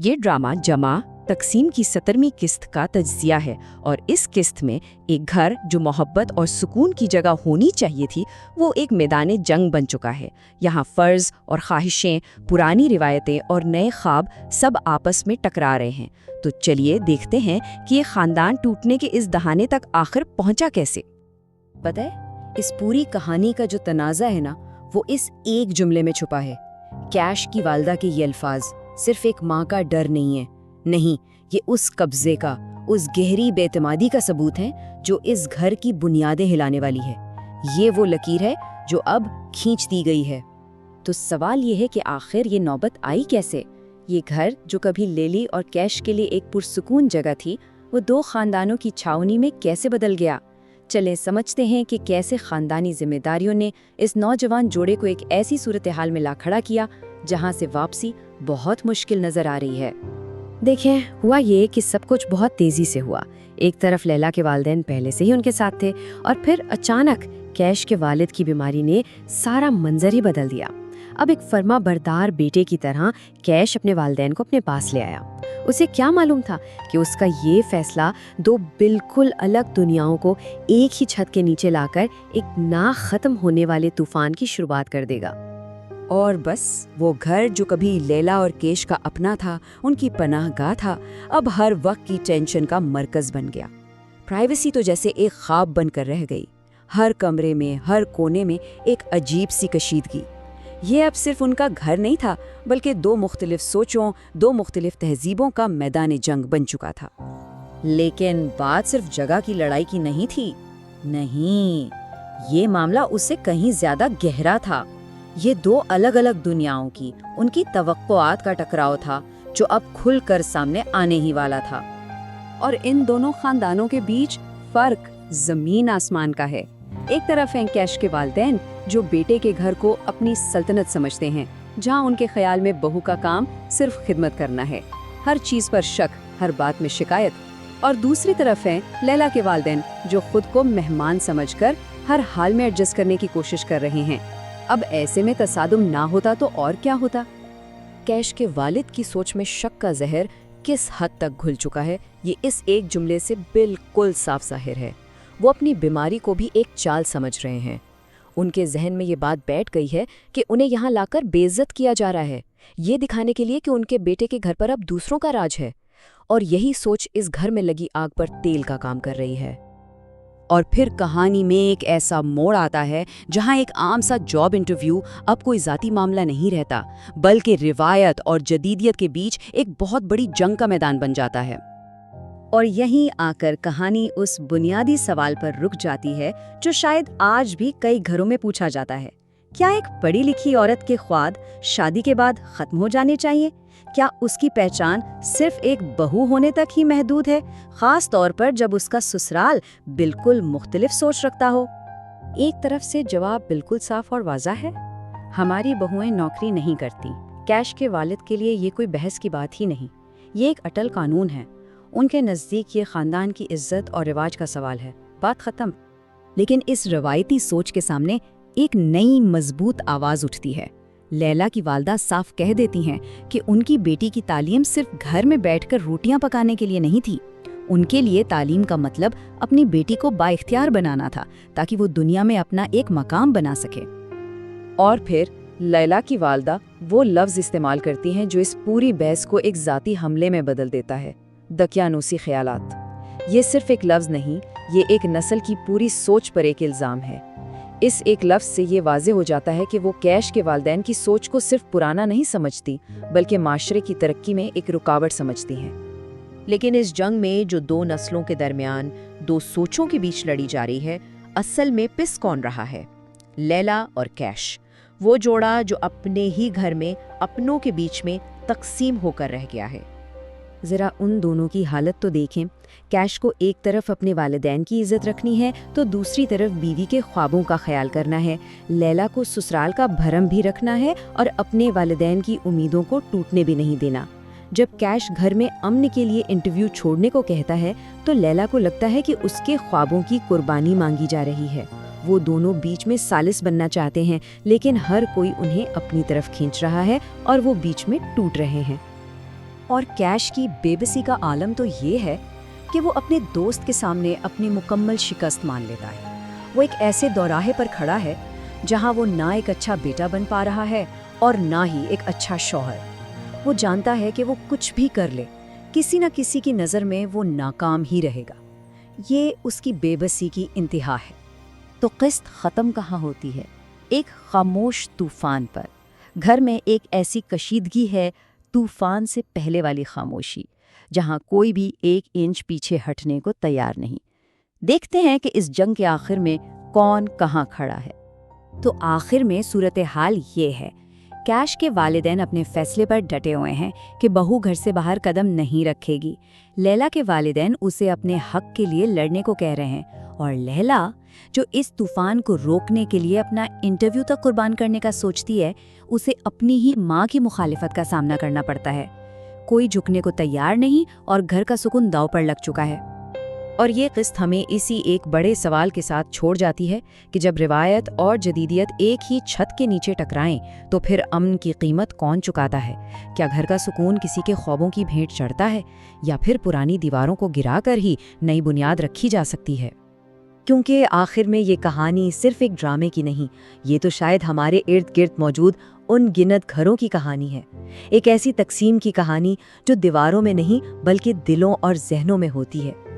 یہ ڈرامہ جمع تقسیم کی 17ویں قسط کا تجزیہ ہے اور اس قسط میں ایک گھر جو محبت اور سکون کی جگہ ہونی چاہیے تھی وہ ایک میدان جنگ بن چکا ہے۔ یہاں فرض اور خواہشیں، پرانی روایتیں اور نئے خواب سب آپس میں ٹکرا رہے ہیں۔ تو چلیے دیکھتے ہیں کہ یہ خاندان ٹوٹنے کے اس دہانے تک آخر پہنچا کیسے۔ پتہ ہے اس پوری کہانی کا جو تنازع ہے نا وہ اس ایک جملے میں چھپا ہے۔ کیش کی والدہ کے یہ الفاظ صرف ایک ماں کا ڈر نہیں ہے، نہیں، یہ اس قبضے کا، اس گہری بے اعتمادی کا ثبوت ہے جو اس گھر کی بنیادیں ہلانے والی ہے۔ یہ وہ لکیر ہے جو اب کھینچ دی گئی ہے۔ تو سوال یہ ہے کہ آخر یہ نوبت آئی کیسے؟ یہ گھر جو کبھی لیلی اور کیش کے لیے ایک پرسکون جگہ تھی، وہ دو خاندانوں کی چھاؤنی میں کیسے بدل گیا؟ چلیں سمجھتے ہیں کہ کیسے خاندانی ذمہ داریوں نے اس نوجوان جوڑے کو ایک ایسی صورتحال میں لا کھڑا کیا جہاں سے واپسی بہت مشکل نظر آ رہی ہے۔ دیکھیں، ہوا یہ کہ سب کچھ بہت تیزی سے ہوا۔ ایک طرف لیلا کے والدین پہلے سے ہی ان کے ساتھ تھے اور پھر اچانک کیش کے والد کی بیماری نے سارا منظر ہی بدل دیا۔ اب ایک فرما بردار بیٹے کی طرح کیش اپنے والدین کو اپنے پاس لے آیا۔ اسے کیا معلوم تھا کہ اس کا یہ فیصلہ دو بالکل الگ دنیاؤں کو ایک ہی چھت کے نیچے لا کر ایک نا ختم ہونے والے طوفان کی شروعات کر دے گا۔ اور بس وہ گھر جو کبھی لیلا اور کیش کا اپنا تھا، ان کی پناہ گاہ تھا، اب ہر وقت کی ٹینشن کا مرکز بن گیا۔ پرائیویسی تو جیسے ایک خواب بن کر رہ گئی۔ ہر کمرے میں، ہر کونے میں ایک عجیب سی کشیدگی۔ یہ اب صرف ان کا گھر نہیں تھا بلکہ دو مختلف سوچوں، دو مختلف تہذیبوں کا میدان جنگ بن چکا تھا۔ لیکن بات صرف جگہ کی لڑائی کی نہیں تھی، نہیں، یہ معاملہ اس سے کہیں زیادہ گہرا تھا۔ یہ دو الگ الگ دنیاؤں کی، ان کی توقعات کا ٹکراؤ تھا جو اب کھل کر سامنے آنے ہی والا تھا۔ اور ان دونوں خاندانوں کے بیچ فرق زمین آسمان کا ہے۔ ایک طرف ہیں کیش کے والدین جو بیٹے کے گھر کو اپنی سلطنت سمجھتے ہیں، جہاں ان کے خیال میں بہو کا کام صرف خدمت کرنا ہے، ہر چیز پر شک، ہر بات میں شکایت۔ اور دوسری طرف ہیں لیلا کے والدین جو خود کو مہمان سمجھ کر ہر حال میں ایڈجسٹ کرنے کی کوشش کر رہے ہیں۔ اب ایسے میں تصادم نہ ہوتا تو اور کیا ہوتا؟ کیش کے والد کی سوچ میں شک کا زہر کس حد تک گھل چکا ہے، یہ اس ایک جملے سے بالکل صاف ظاہر ہے۔ وہ اپنی بیماری کو بھی ایک چال سمجھ رہے ہیں۔ ان کے ذہن میں یہ بات بیٹھ گئی ہے کہ انہیں یہاں لا کر بے عزت کیا جا رہا ہے، یہ دکھانے کے لیے کہ ان کے بیٹے کے گھر پر اب دوسروں کا راج ہے۔ اور یہی سوچ اس گھر میں لگی آگ پر تیل کا کام کر رہی ہے۔ اور پھر کہانی میں ایک ایسا موڑ آتا ہے جہاں ایک عام سا جاب انٹرویو اب کوئی ذاتی معاملہ نہیں رہتا، بلکہ روایت اور جدیدیت کے بیچ ایک بہت بڑی جنگ کا میدان بن جاتا ہے۔ اور یہیں آ کر کہانی اس بنیادی سوال پر رک جاتی ہے جو شاید آج بھی کئی گھروں میں پوچھا جاتا ہے۔ کیا ایک پڑھی لکھی عورت کے خواب شادی کے بعد ختم ہو جانے چاہیے؟ کیا اس کی پہچان صرف ایک بہو ہونے تک ہی محدود ہے، خاص طور پر جب اس کا سسرال بالکل مختلف سوچ رکھتا ہو؟ ایک طرف سے جواب بالکل صاف اور واضح ہے، ہماری بہوئیں نوکری نہیں کرتی۔ کیش کے والد کے لیے یہ کوئی بحث کی بات ہی نہیں، یہ ایک اٹل قانون ہے۔ ان کے نزدیک یہ خاندان کی عزت اور رواج کا سوال ہے، بات ختم۔ لیکن اس روایتی سوچ کے سامنے ایک نئی مضبوط آواز اٹھتی ہے۔ لیلا کی والدہ صاف کہہ دیتی ہیں کہ ان کی بیٹی کی تعلیم صرف گھر میں بیٹھ کر روٹیاں پکانے کے لیے نہیں تھی۔ ان کے لیے تعلیم کا مطلب اپنی بیٹی کو بااختیار بنانا تھا تاکہ وہ دنیا میں اپنا ایک مقام بنا سکے۔ اور پھر لیلا کی والدہ وہ لفظ استعمال کرتی ہیں جو اس پوری بحث کو ایک ذاتی حملے میں بدل دیتا ہے، دقیانوسی خیالات۔ یہ صرف ایک لفظ نہیں، یہ ایک نسل کی پوری سوچ پر ایک الزام ہے۔ اس ایک لفظ سے یہ واضح ہو جاتا ہے کہ وہ کیش کے والدین کی سوچ کو صرف پرانا نہیں سمجھتی بلکہ معاشرے کی ترقی میں ایک رکاوٹ سمجھتی ہیں۔ لیکن اس جنگ میں جو دو نسلوں کے درمیان دو سوچوں کے بیچ لڑی جا رہی ہے، اصل میں پس کون رہا ہے؟ لیلا اور کیش، وہ جوڑا جو اپنے ہی گھر میں اپنوں کے بیچ میں تقسیم ہو کر رہ گیا ہے۔ ذرا ان دونوں کی حالت تو دیکھیں۔ کیش کو ایک طرف اپنے والدین کی عزت رکھنی ہے تو دوسری طرف بیوی کے خوابوں کا خیال کرنا ہے۔ لیلا کو سسرال کا بھرم بھی رکھنا ہے اور اپنے والدین کی امیدوں کو ٹوٹنے بھی نہیں دینا۔ جب کیش گھر میں امن کے لیے انٹرویو چھوڑنے کو کہتا ہے تو لیلا کو لگتا ہے کہ اس کے خوابوں کی قربانی مانگی جا رہی ہے۔ وہ دونوں بیچ میں ثالث بننا چاہتے ہیں لیکن ہر کوئی انہیں اپنی طرف کھینچ رہا ہے اور وہ بیچ میں ٹوٹ رہے ہیں۔ اور کیش کی بے بسی کا عالم تو یہ ہے کہ وہ اپنے دوست کے سامنے اپنی مکمل شکست مان لیتا ہے۔ وہ ایک ایسے دوراہے پر کھڑا ہے جہاں وہ نہ ایک اچھا بیٹا بن پا رہا ہے اور نہ ہی ایک اچھا شوہر۔ وہ جانتا ہے کہ وہ کچھ بھی کر لے، کسی نہ کسی کی نظر میں وہ ناکام ہی رہے گا۔ یہ اس کی بے بسی کی انتہا ہے۔ تو قسط ختم کہاں ہوتی ہے؟ ایک خاموش طوفان پر۔ گھر میں ایک ایسی کشیدگی ہے، طوفان سے پہلے والی خاموشی، جہاں کوئی بھی ایک انچ پیچھے ہٹنے کو تیار نہیں۔ دیکھتے ہیں کہ اس جنگ کے آخر میں کون کہاں کھڑا ہے۔ تو آخر میں صورتحال یہ ہے، کیش کے والدین اپنے فیصلے پر ڈٹے ہوئے ہیں کہ بہو گھر سے باہر قدم نہیں رکھے گی۔ لیلا کے والدین اسے اپنے حق کے لیے لڑنے کو کہہ رہے ہیں، اور لیلا جو اس طوفان کو روکنے کے لیے اپنا انٹرویو تک قربان کرنے کا سوچتی ہے، اسے اپنی ہی ماں کی مخالفت کا سامنا کرنا پڑتا ہے۔ کوئی جھکنے کو تیار نہیں اور گھر کا سکون داؤ پر لگ چکا ہے۔ اور یہ قسط ہمیں اسی ایک بڑے سوال کے ساتھ چھوڑ جاتی ہے کہ جب روایت اور جدیدیت ایک ہی چھت کے نیچے ٹکرائیں تو پھر امن کی قیمت کون چکاتا ہے؟ کیا گھر کا سکون کسی کے خوابوں کی بھیٹ چڑھتا ہے، یا پھر پرانی دیواروں کو گرا کر ہی نئی بنیاد رکھی جا سکتی ہے؟ کیونکہ آخر میں یہ کہانی صرف ایک ڈرامے کی نہیں، یہ تو شاید ہمارے ارد گرد موجود ان گنت گھروں کی کہانی ہے، ایک ایسی تقسیم کی کہانی جو دیواروں میں نہیں بلکہ دلوں اور ذہنوں میں ہوتی ہے۔